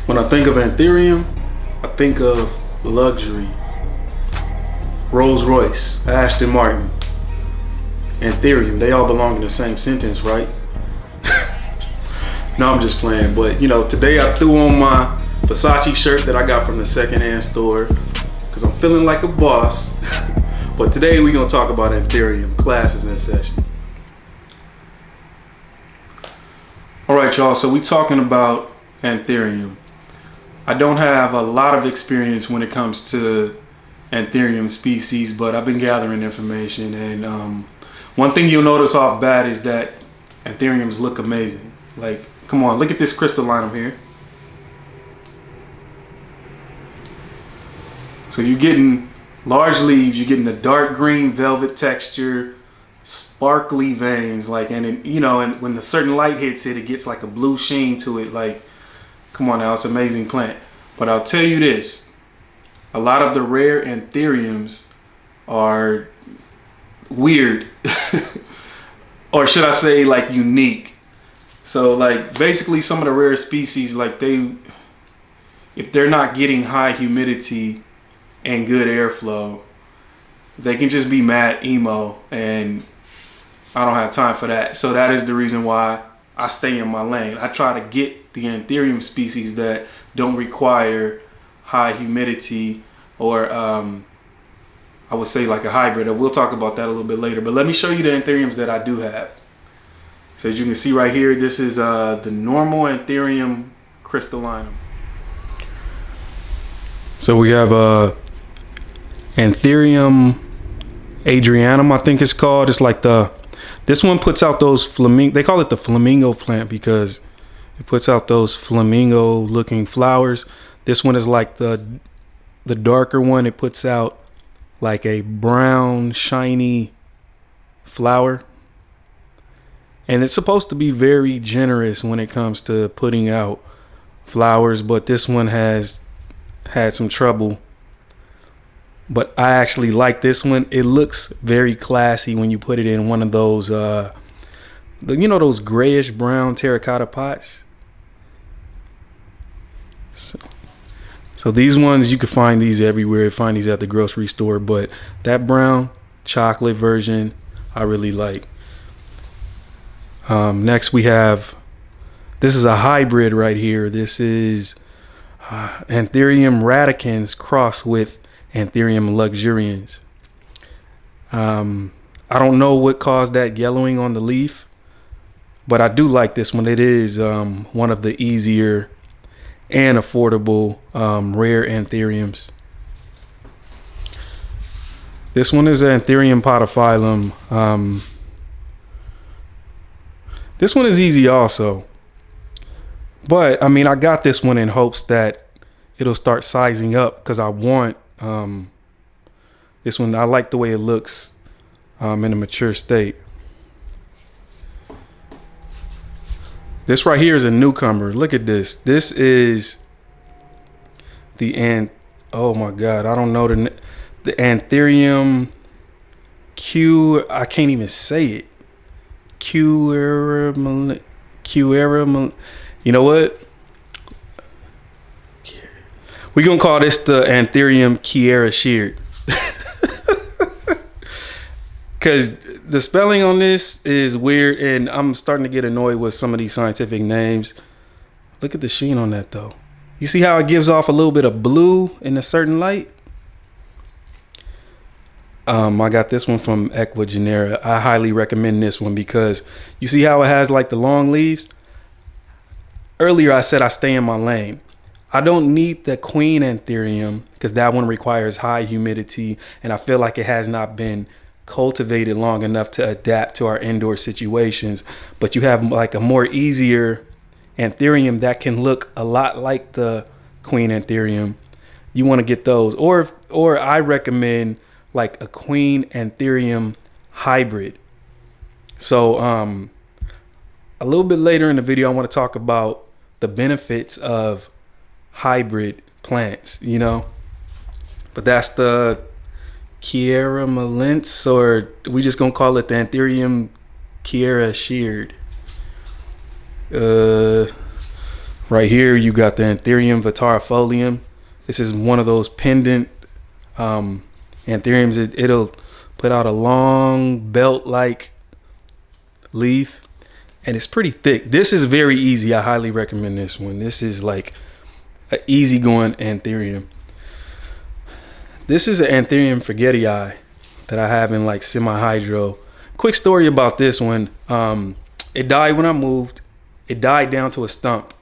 When I think of Anthurium, I think of luxury. Rolls Royce, Aston Martin, Anthurium, they all belong in the same sentence, right? No, I'm just playing, but you know, today I threw on my Versace shirt that I got from the secondhand store because I'm feeling like a boss. But today we're gonna talk about Anthurium, classes in session. All right, y'all, so we're talking about Anthurium. I don't have a lot of experience when it comes to Anthurium species, but I've been gathering information, and one thing you'll notice off bat is that Anthuriums look amazing. Like, come on, look at this crystallinum here. So you're getting large leaves, you're getting a dark green velvet texture, sparkly veins, like, and it, you know, and when the certain light hits it, it gets like a blue sheen to it. Like, come on now, it's an amazing plant. But I'll tell you this, a lot of the rare Anthuriums are weird, or should I say like unique. So like basically some of the rare species, like if they're not getting high humidity and good airflow, they can just be mad emo, and I don't have time for that. So that is the reason why I stay in my lane. I try to get the Anthurium species that don't require high humidity, or I would say like a hybrid. We'll talk about that a little bit later. But let me show you the Anthuriums that I do have. So as you can see right here, this is the normal Anthurium crystallinum. So we have Anthurium Adrianum, I think it's called. It's like this one puts out those flamingo, they call it the flamingo plant because it puts out those flamingo looking flowers. This one is like the darker one. It puts out like a brown shiny flower, and it's supposed to be very generous when it comes to putting out flowers, but this one has had some trouble. But I actually like this one. It looks very classy when you put it in one of those you know, those grayish brown terracotta pots. So these ones, you can find these everywhere. You find these at the grocery store, but that brown chocolate version I really like. Next we have, this is a hybrid right here. This is Anthurium radicans crossed with Anthurium luxurians. I don't know what caused that yellowing on the leaf, but I do like this one. It is one of the easier and affordable rare Anthuriums. This one is Anthurium podophyllum. This one is easy also, but I mean, I got this one in hopes that it'll start sizing up because I want this one. I like the way it looks in a mature state. This right here is a newcomer. Look at this. This is the oh my God, I don't know the Anthurium I can't even say it. You know what? We're gonna call this the Anthurium Kiera sheared. Because the spelling on this is weird, and I'm starting to get annoyed with some of these scientific names. Look at the sheen on that though. You see how it gives off a little bit of blue in a certain light? I got this one from Ecuagenera. I highly recommend this one because you see how it has like the long leaves? Earlier I said I stay in my lane. I don't need the queen Anthurium because that one requires high humidity, and I feel like it has not been cultivated long enough to adapt to our indoor situations. But you have like a more easier Anthurium that can look a lot like the queen Anthurium. You want to get those, or I recommend like a queen Anthurium hybrid. So a little bit later in the video I want to talk about the benefits of hybrid plants, you know. But that's the Kiera Malence, or we just gonna call it the Anthurium Kiera sheared. Right here, you got the Anthurium vitarifolium. This is one of those pendant Anthuriums. It'll put out a long belt-like leaf, and it's pretty thick. This is very easy. I highly recommend this one. This is like an easygoing Anthurium. This is an Anthurium forgetii that I have in like semi-hydro. Quick story about this one. It died when I moved. It died down to a stump.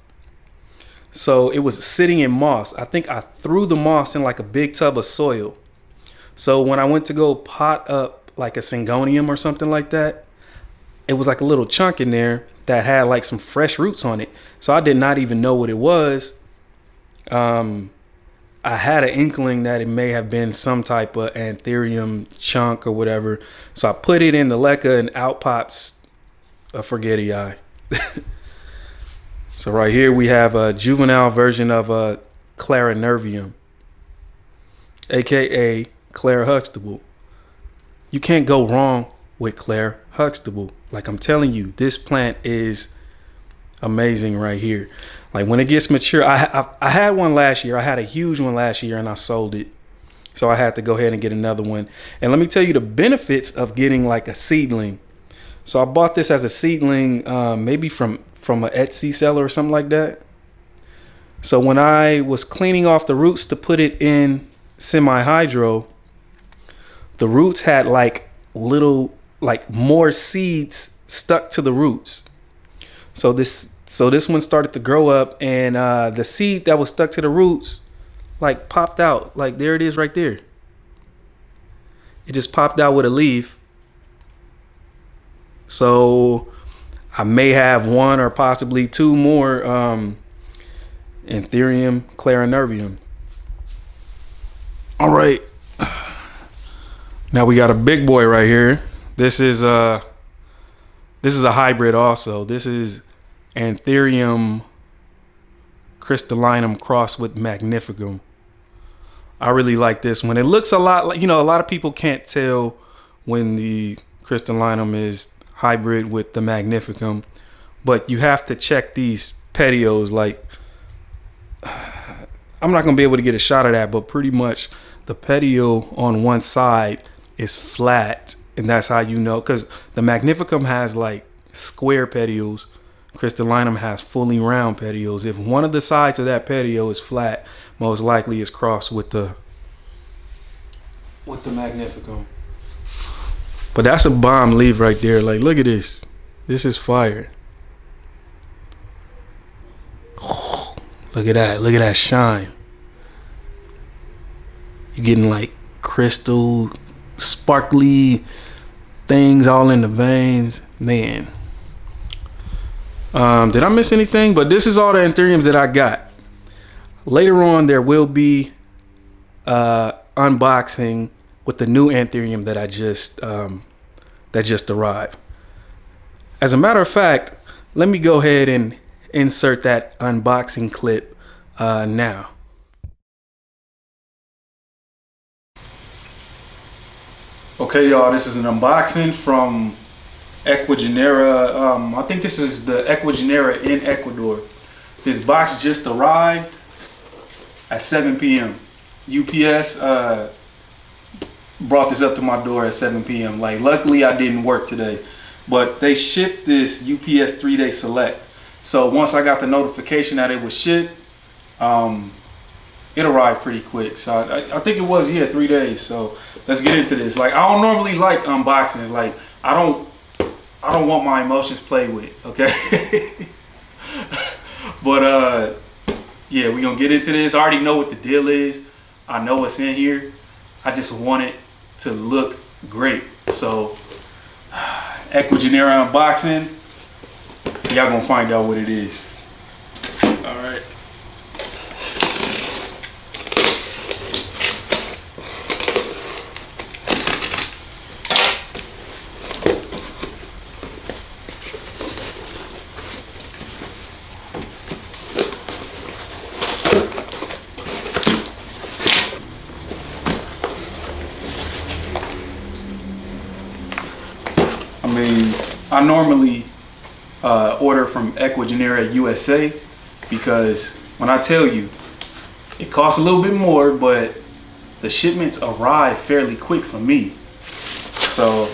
So it was sitting in moss. I think I threw the moss in like a big tub of soil. So when I went to go pot up like a syngonium or something like that, it was like a little chunk in there that had like some fresh roots on it. So I did not even know what it was. I had an inkling that it may have been some type of Anthurium chunk or whatever. So I put it in the leca and out pops a forgetii. So right here we have a juvenile version of a Clarinervium, aka Claire Huxtable. You can't go wrong with Claire Huxtable. Like I'm telling you, this plant is amazing right here. Like when it gets mature, I had one last year. I had a huge one last year and I sold it. So I had to go ahead and get another one. And let me tell you the benefits of getting like a seedling. So I bought this as a seedling, maybe from an Etsy seller or something like that. So when I was cleaning off the roots to put it in semi-hydro, the roots had like little, like more seeds stuck to the roots. So this one started to grow up, and the seed that was stuck to the roots like popped out. Like there it is right there. It just popped out with a leaf. So I may have one or possibly two more Anthurium Clarinervium. All right. Now we got a big boy right here. This is a hybrid also. This is Anthurium crystallinum crossed with magnificum. I really like this one. It looks a lot like, a lot of people can't tell when the crystallinum is hybrid with the magnificum, but you have to check these petioles. Like I'm not gonna be able to get a shot of that, but pretty much the petiole on one side is flat, and that's how you know, because the magnificum has like square petioles, crystallinum has fully round petioles. If one of the sides of that petiole is flat, most likely it's crossed with the magnificum. But that's a bomb leaf right there. Like, look at this. This is fire. Look at that. Look at that shine. You're getting like crystal, sparkly things all in the veins. Man. Did I miss anything? But this is all the Anthuriums that I got. Later on, there will be unboxing with the new Anthurium that I just arrived. As a matter of fact, let me go ahead and insert that unboxing clip now. Okay, y'all, this is an unboxing from Ecuagenera. I think this is the Ecuagenera in Ecuador. This box just arrived at 7 p.m. UPS brought this up to my door at 7 p.m. Like, luckily I didn't work today, but they shipped this UPS 3-day select. So once I got the notification that it was shipped, it arrived pretty quick. So I think it was 3 days. So let's get into this. Like, I don't normally like unboxings. Like, I don't want my emotions played with, okay? But yeah, we're gonna get into this. I already know what the deal is. I know what's in here. I just want it to look great. So Ecuagenera unboxing. Y'all gonna find out what it is. All right. I normally order from Ecuagenera USA, because when I tell you, it costs a little bit more, but the shipments arrive fairly quick for me. So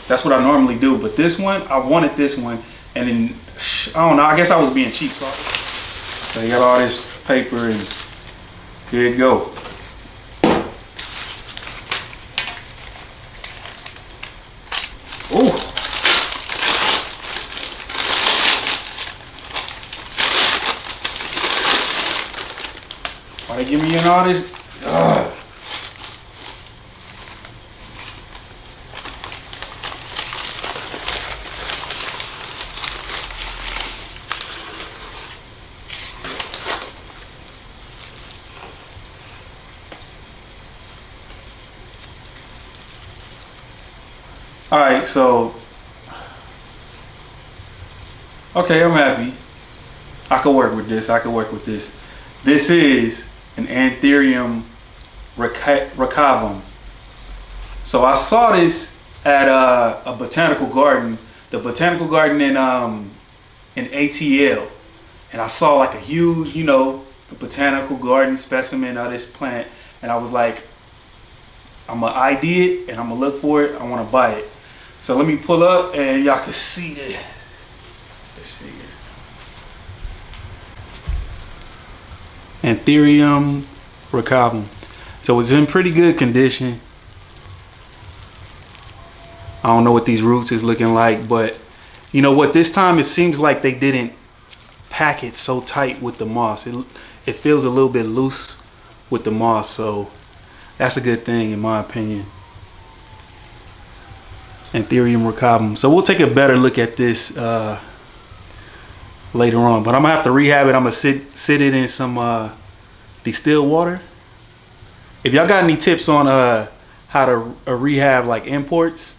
that's what I normally do. But this one, I wanted this one, and then I don't know, I guess I was being cheap. So you got all this paper, and here you go. Oh. Why they give me in all this? Ugh. All right, so okay, I'm happy. I can work with this. I can work with this. This is an Anthurium recavum. So I saw this at a botanical garden, the botanical garden in ATL, and I saw like a huge, you know, botanical garden specimen of this plant, and I was like, I'm gonna ID it and I'm gonna look for it. I want to buy it. So let me pull up and y'all can see it. Let's see it. Anthurium recavum. So it's in pretty good condition. I don't know what these roots is looking like, but you know what? This time it seems like they didn't pack it so tight with the moss. It feels a little bit loose with the moss, so that's a good thing in my opinion. Anthurium recavum. So we'll take a better look at this later on, but I'm gonna have to rehab it. I'm gonna sit it in some distilled water. If y'all got any tips on how to rehab like imports,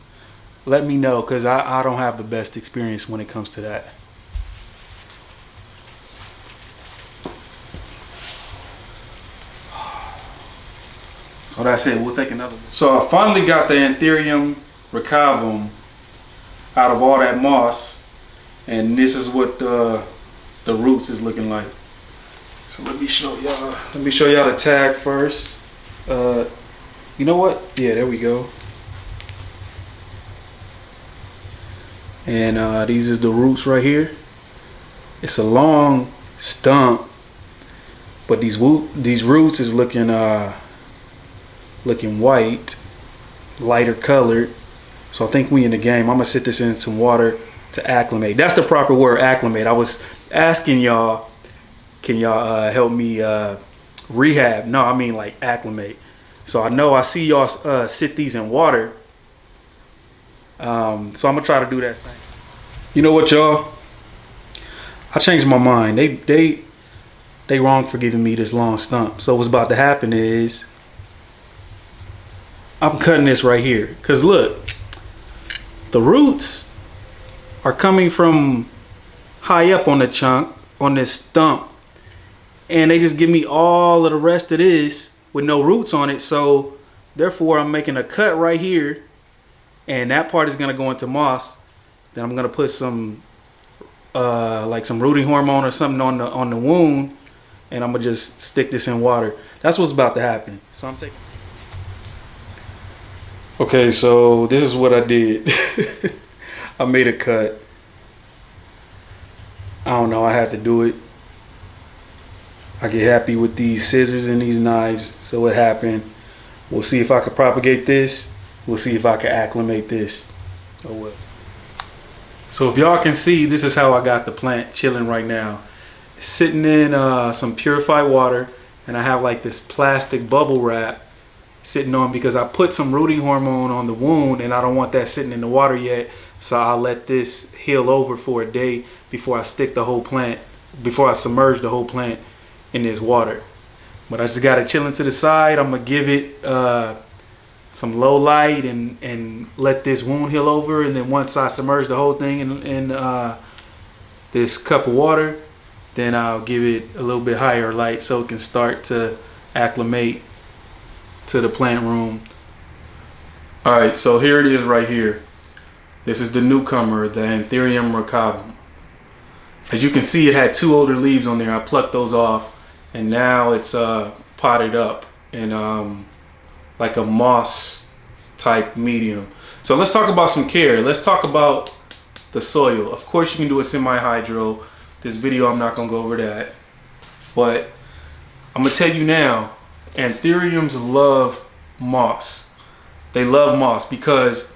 let me know, because I don't have the best experience when it comes to that. So that's it. We'll take another one. So I finally got the Anthurium recavum out of all that moss, and this is what the roots is looking like. So let me show y'all. Let me show y'all the tag first. You know what? Yeah, there we go. And these are the roots right here. It's a long stump, but these roots is looking white, lighter colored. So I think we in the game. I'm gonna sit this in some water to acclimate. That's the proper word, acclimate. I was asking y'all, can y'all help me rehab? No, I mean like acclimate. So I know I see y'all sit these in water. So I'm gonna try to do that same. You know what, y'all? I changed my mind. They wrong for giving me this long stump. So what's about to happen is I'm cutting this right here. Cause look, the roots are coming from high up on the chunk, on this stump, and they just give me all of the rest of this with no roots on it. So therefore I'm making a cut right here, and that part is gonna go into moss. Then I'm gonna put some like some rooting hormone or something on the wound, and I'm gonna just stick this in water. That's what's about to happen. So I'm taking. Okay, so this is what I did. I made a cut. I don't know, I had to do it. I get happy with these scissors and these knives. So what happened? We'll see if I could propagate this. We'll see if I can acclimate this. Oh well. So if y'all can see, this is how I got the plant chilling right now. It's sitting in some purified water, and I have like this plastic bubble wrap sitting on because I put some rooting hormone on the wound, and I don't want that sitting in the water yet. So I'll let this heal over for a day before I stick the whole plant, before I submerge the whole plant in this water. But I just got it chilling to the side. I'm gonna give it some low light and let this wound heal over. And then once I submerge the whole thing in this cup of water, then I'll give it a little bit higher light so it can start to acclimate to the plant room. All right, so here it is right here. This is the newcomer, the Anthurium recavum. As you can see, it had 2 older leaves on there. I plucked those off, and now it's potted up in like a moss type medium. So let's talk about some care. Let's talk about the soil. Of course, you can do a semi-hydro. This video, I'm not gonna go over that, but I'm gonna tell you now, Anthuriums love moss. They love moss because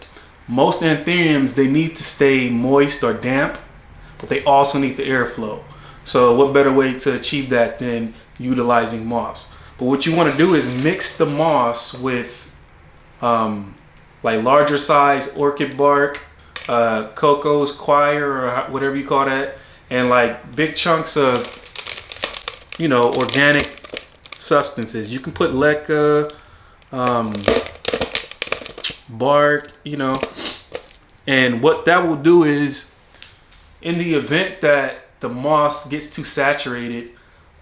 most Anthuriums, they need to stay moist or damp, but they also need the airflow. So what better way to achieve that than utilizing moss? But what you want to do is mix the moss with like larger size orchid bark, coco's choir, or whatever you call that, and like big chunks of, you know, organic substances. You can put leca, bark, you know, and what that will do is, in the event that the moss gets too saturated,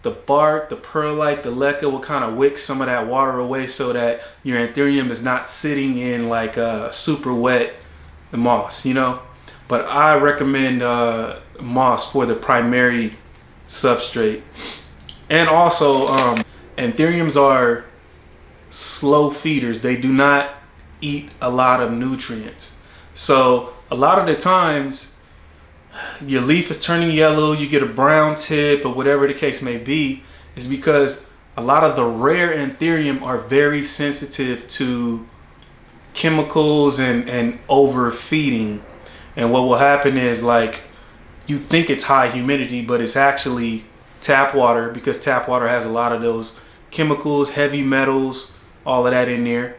the bark, the perlite, the leca will kind of wick some of that water away so that your Anthurium is not sitting in like super wet moss, you know. But I recommend moss for the primary substrate. And also, Anthuriums are slow feeders. They do not eat a lot of nutrients. So a lot of the times, your leaf is turning yellow, you get a brown tip, or whatever the case may be, is because a lot of the rare Anthurium are very sensitive to chemicals and overfeeding. And what will happen is, like, you think it's high humidity, but it's actually tap water, because tap water has a lot of those chemicals, heavy metals, all of that in there.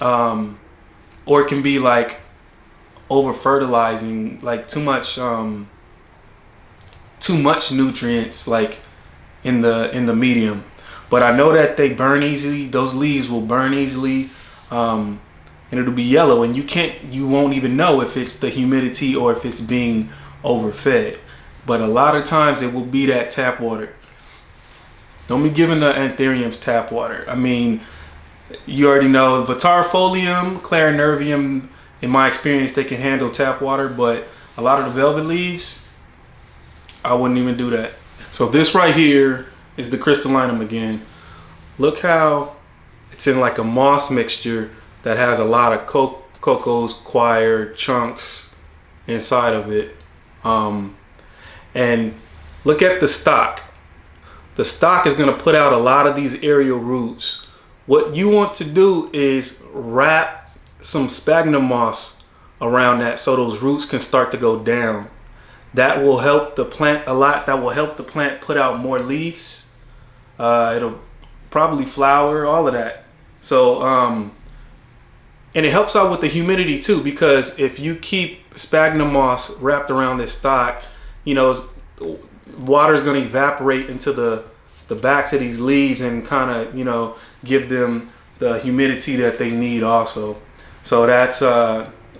Or it can be like over fertilizing, like too much nutrients like in the medium. But I know that they burn easily. Those leaves will burn easily, and it'll be yellow, and you won't even know if it's the humidity or if it's being overfed. But a lot of times it will be that tap water. Don't be giving the Anthuriums tap water. I mean, you already know Vitarifolium, Clarinervium, in my experience, they can handle tap water, but a lot of the velvet leaves, I wouldn't even do that. So this right here is the crystallinum again. Look how it's in like a moss mixture that has a lot of coco's choir chunks inside of it. And look at the stalk. The stalk is going to put out a lot of these aerial roots. What you want to do is wrap some sphagnum moss around that so those roots can start to go down. That will help the plant a lot. That will help the plant put out more leaves. It'll probably flower, all of that. So and it helps out with the humidity too, because if you keep sphagnum moss wrapped around this stalk, you know, water is going to evaporate into the backs of these leaves and kind of, you know, give them the humidity that they need also. So that's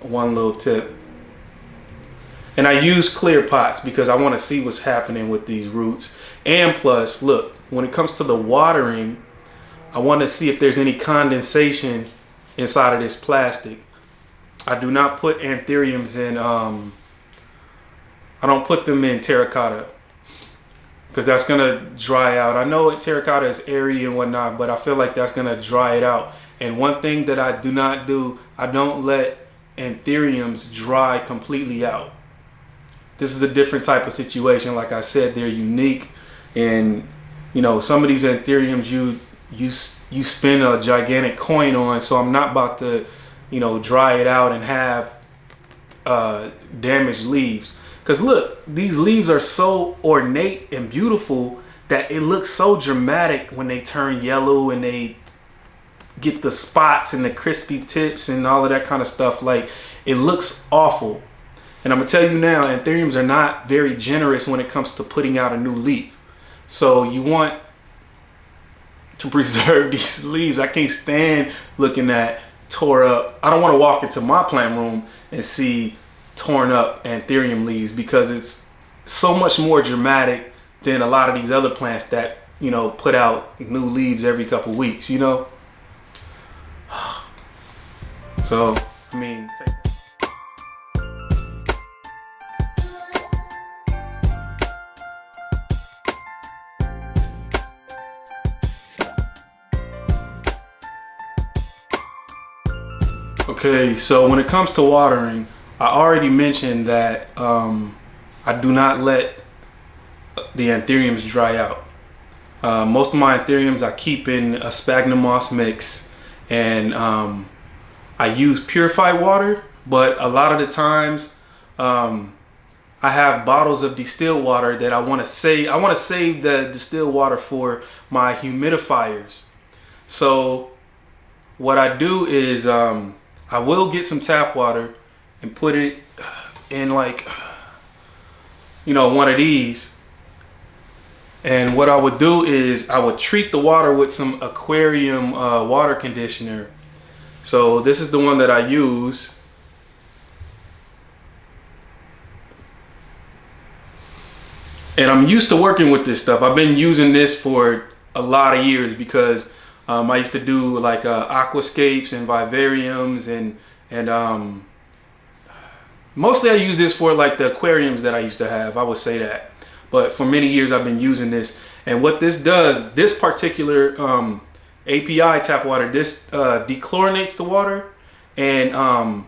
one little tip. And I use clear pots because I want to see what's happening with these roots. And plus, look, when it comes to the watering, I want to see if there's any condensation inside of this plastic. I do not put Anthuriums in, I don't put them in terracotta, because that's going to dry out. I know terracotta is airy and whatnot, but I feel like that's going to dry it out. And one thing that I do not do, I don't let Anthuriums dry completely out. This is a different type of situation. Like I said, they're unique. And, you know, some of these Anthuriums you spend a gigantic coin on. So I'm not about to, you know, dry it out and have damaged leaves. Because look, these leaves are so ornate and beautiful that it looks so dramatic when they turn yellow and they get the spots and the crispy tips and all of that kind of stuff. Like, it looks awful. And I'm gonna tell you now, Anthuriums are not very generous when it comes to putting out a new leaf. So you want to preserve these leaves. I can't stand looking at tore up. I don't want to walk into my plant room and see torn up Anthurium leaves, because it's so much more dramatic than a lot of these other plants that, you know, put out new leaves every couple weeks, you know. So, I mean, take Okay, so when it comes to watering, I already mentioned that I do not let the anthuriums dry out. Most of my anthuriums I keep in a sphagnum moss mix, and I use purified water, but a lot of the times I have bottles of distilled water that I want to save. I want to save the distilled water for my humidifiers. So what I do is I will get some tap water and put it in, like, one of these. And what I would do is I would treat the water with some Aquarium water conditioner. So this is the one that I use. And I'm used to working with this stuff. I've been using this for a lot of years because I used to do like aquascapes and vivariums, and mostly I use this for like the aquariums that I used to have. I would say that. But for many years I've been using this. And what this does, this particular API tap water, this dechlorinates the water, and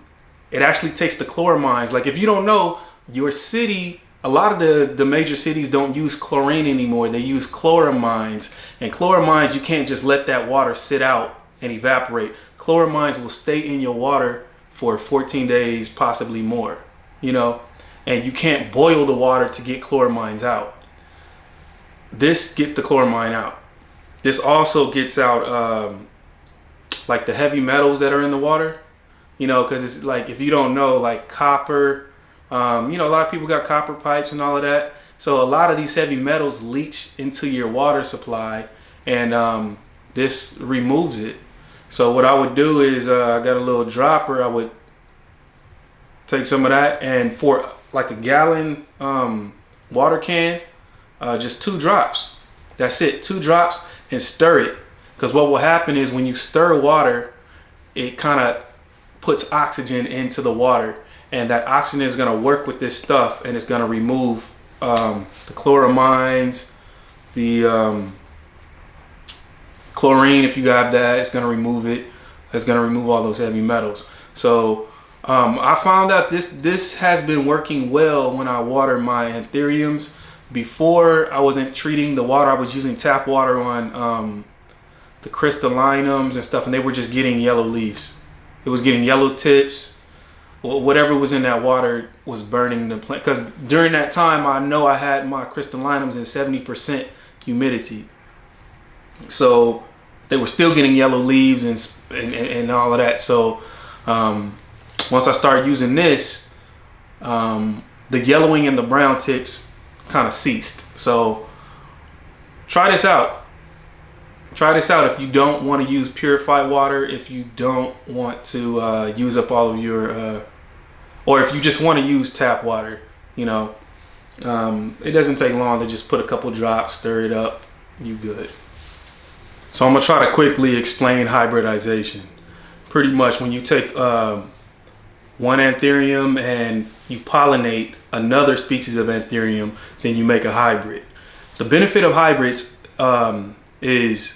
it actually takes the chloramines. Like, if you don't know, your city, a lot of the major cities don't use chlorine anymore. They use chloramines. And chloramines, you can't just let that water sit out and evaporate. Chloramines will stay in your water for 14 days, possibly more, and you can't boil the water to get chloramines out. This gets the chloramine out. This also gets out like the heavy metals that are in the water, because it's like, if you don't know, like copper, a lot of people got copper pipes and all of that. So a lot of these heavy metals leach into your water supply, and this removes it. So what I would do is I got a little dropper. I would take some of that, and for like a gallon water can, just 2 drops. That's it, 2 drops, and stir it. Because what will happen is when you stir water, it kind of puts oxygen into the water. And that oxygen is going to work with this stuff, and it's going to remove the chloramines, the chlorine. If you have that, it's going to remove it. It's going to remove all those heavy metals. So I found out this has been working well when I water my anthuriums. Before, I wasn't treating the water. I was using tap water on the crystallinums and stuff, and they were just getting yellow leaves. It was getting yellow tips. Whatever was in that water was burning the plant. Because during that time, I know I had my crystallinums in 70% humidity. So they were still getting yellow leaves and all of that. So once I started using this, the yellowing and the brown tips kind of ceased. So try this out. Try this out if you don't want to use purified water, if you don't want to use up all of your, or if you just want to use tap water, it doesn't take long to just put a couple drops, stir it up, you good. So I'm going to try to quickly explain hybridization. Pretty much when you take one anthurium and you pollinate another species of anthurium, then you make a hybrid. The benefit of hybrids is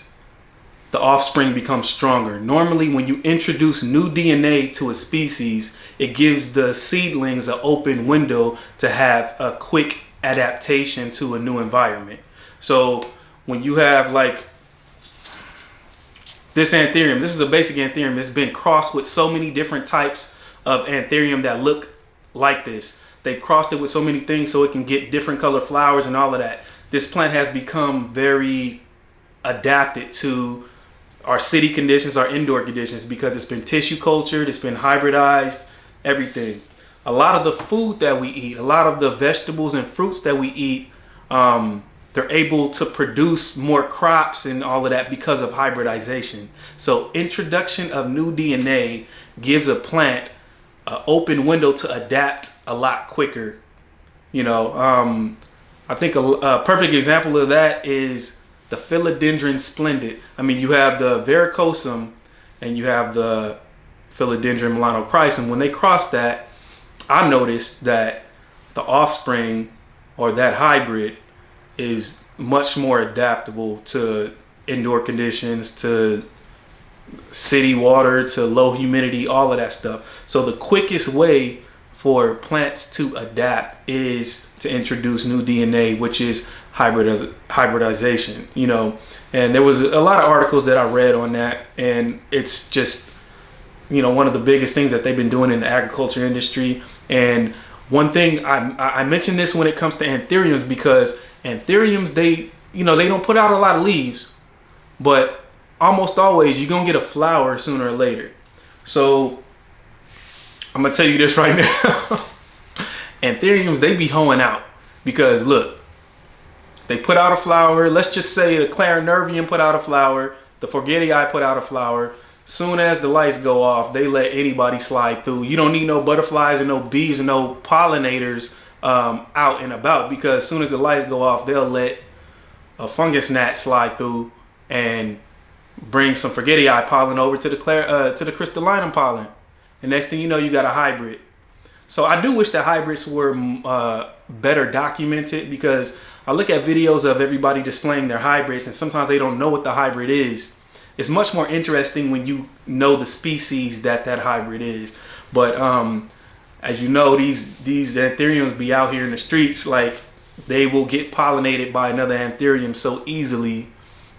the offspring becomes stronger. Normally, when you introduce new DNA to a species, it gives the seedlings an open window to have a quick adaptation to a new environment. So when you have like this anthurium, this is a basic anthurium. It's been crossed with so many different types of anthurium that look like this. They've crossed it with so many things so it can get different color flowers and all of that. This plant has become very adapted to our city conditions, our indoor conditions, because it's been tissue cultured, it's been hybridized, everything. A lot of the food that we eat, a lot of the vegetables and fruits that we eat, they're able to produce more crops and all of that because of hybridization. So introduction of new DNA gives a plant an open window to adapt a lot quicker. I think a perfect example of that is the Philodendron splendid. I mean, you have the verrucosum and you have the Philodendron melanochrysum. When they cross that, I noticed that the offspring or that hybrid is much more adaptable to indoor conditions, to city water to low humidity, all of that stuff. So the quickest way for plants to adapt is to introduce new DNA, which is hybridization, you know. And there was a lot of articles that I read on that, and it's just, you know, one of the biggest things that they've been doing in the agriculture industry. And one thing I mentioned this when it comes to anthuriums, because anthuriums, they, you know, they don't put out a lot of leaves, but almost always you're gonna get a flower sooner or later. So I'm gonna tell you this right now. Anthuriums, they be hoeing out, because look, they put out a flower. Let's just say the Clarinervium put out a flower, the Forgetii put out a flower. Soon as the lights go off, they let anybody slide through. You don't need no butterflies and no bees and no pollinators out and about, because as soon as the lights go off, they'll let a fungus gnat slide through and bring some Forgetii pollen over to the crystallinum pollen. And next thing you know, you got a hybrid. So I do wish that hybrids were better documented, because I look at videos of everybody displaying their hybrids, and sometimes they don't know what the hybrid is. It's much more interesting when you know the species that hybrid is. But as you know, these anthuriums be out here in the streets, like they will get pollinated by another anthurium so easily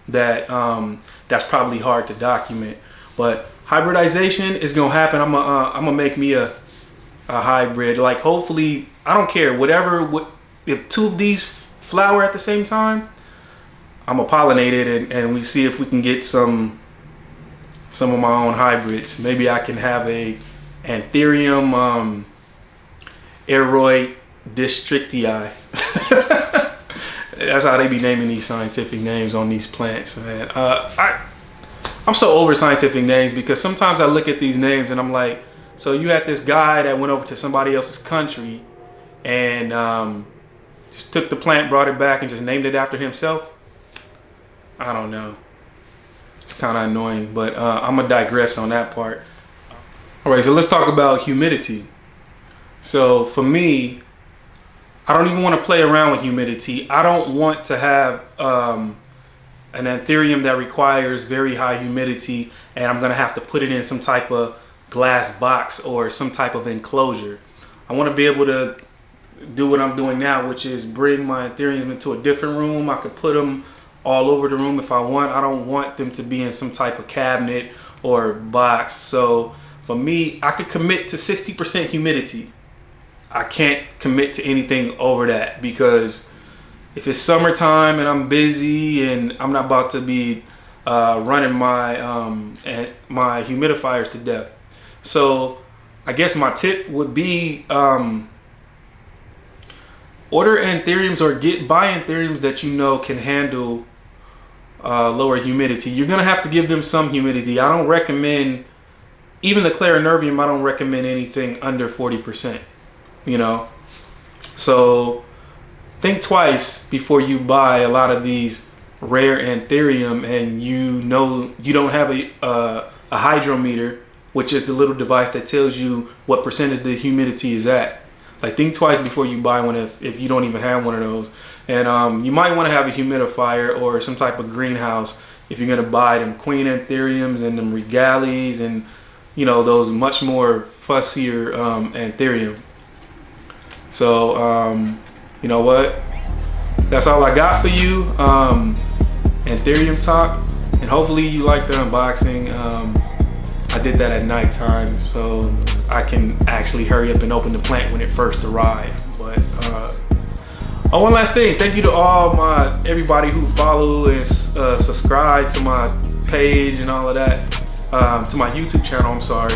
that that's probably hard to document. But hybridization is gonna happen. I'm gonna make me a hybrid. Like, hopefully, I don't care, if two of these flower at the same time, I'm gonna pollinate it, and we see if we can get some of my own hybrids. Maybe I can have a Anthurium Aroid districtii. That's how they be naming these scientific names on these plants, man. I'm so over scientific names, because sometimes I look at these names and I'm like, so you had this guy that went over to somebody else's country and just took the plant, brought it back, and just named it after himself? I don't know. It's kind of annoying, but I'm gonna digress on that part. All right, so let's talk about humidity. So for me, I don't even want to play around with humidity. I don't want to have an anthurium that requires very high humidity, and I'm gonna have to put it in some type of glass box or some type of enclosure. I want to be able to do what I'm doing now, which is bring my anthuriums into a different room. I could put them all over the room if I want. I don't want them to be in some type of cabinet or box. So for me, I could commit to 60% humidity. I can't commit to anything over that, because if it's summertime and I'm busy and I'm not about to be running my my humidifiers to death. So I guess my tip would be order anthuriums, or buy anthuriums that you know can handle lower humidity. You're gonna have to give them some humidity. I don't recommend, even the Clarinervium, I don't recommend anything under 40%, you know. So think twice before you buy a lot of these rare anthurium, and you know you don't have a hydrometer, which is the little device that tells you what percentage the humidity is at. Like, think twice before you buy one if you don't even have one of those. And you might want to have a humidifier or some type of greenhouse if you're gonna buy them queen anthuriums and them regales, and you know, those much more fussier anthurium. So you know what? That's all I got for you. Anthurium Talk, and hopefully you liked the unboxing. I did that at nighttime, so I can actually hurry up and open the plant when it first arrived. But oh, one last thing, thank you to everybody who follow and subscribe to my page and all of that, to my YouTube channel. I'm sorry.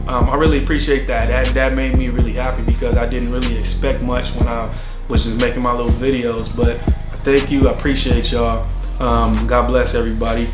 I really appreciate that. That made me really happy, because I didn't really expect much when I was just making my little videos. But thank you, I appreciate y'all. God bless everybody.